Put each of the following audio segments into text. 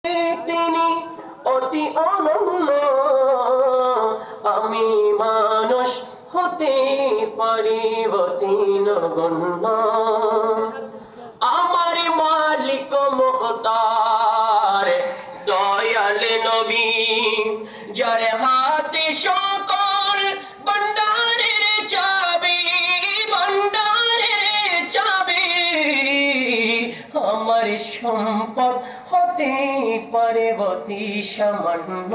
তিনি অতি অনন্য, আমি মানুষ হতে পারি অতি নগণ্য। আমার মালিক মুখতার দয়াল নবী, যার হাতে সকল ভান্ডারের চাবি, ভান্ডারের চাবি। আমার সম্পদ হতে পারে অতি সামান্য,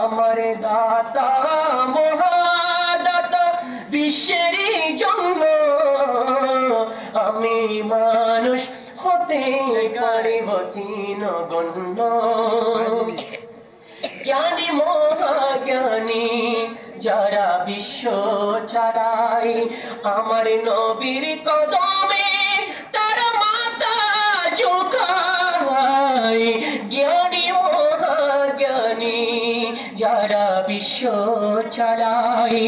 আমার দাতা মহাদাতা বিশ্বের জন্য, আমি মানুষ হতে পারি অতি নগণ্য। জ্ঞানী মহাজ্ঞানী যারা বিশ্ব চালায়, আমার নবীর কদমে তারা মাথা ঝুঁকায়। জ্ঞানী মহাজ্ঞানী যারা বিশ্ব চালায়,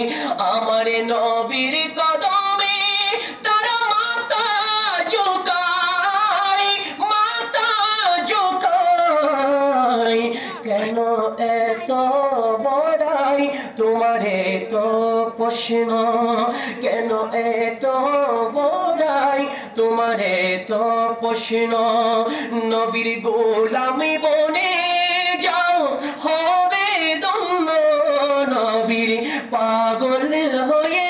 আমার নবীর কদমে তারা মাথা ঝুঁকায়, মাথা ঝুঁকায়। কেন এত বড়াই তোমার এত প্রশ্ন, কেন এত বড়াই তোমার এত প্রশ্ন? নবীর গোলামি বনে যাও হবে ধন্য, নবীর পাগল হয়ে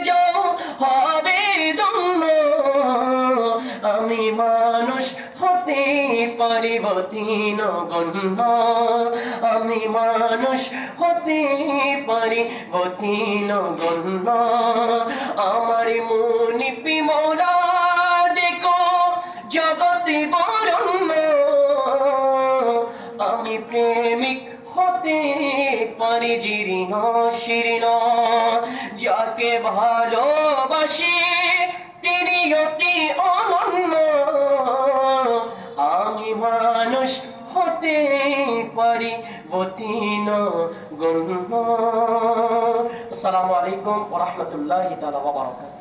যাও হবে ধন্য। আমি মানুষ হতে পারি অতি নগণ্য, আমি মানুষ হতে পারি অতি নগণ্য। আমার মুনিপি মৌলা দেখো জগতে বরণ্য, আমি প্রেমিক হতে পারি জীর্ণ শীর্ণ। যাকে ভালোবাসি তিনি অতি অনন্য, আমি মানুষ হতে পারি অতি নগণ্য। আসসালামু আলাইকুম ওয়া রাহমাতুল্লাহি তাআলা ওয়া বারাকাতুহু।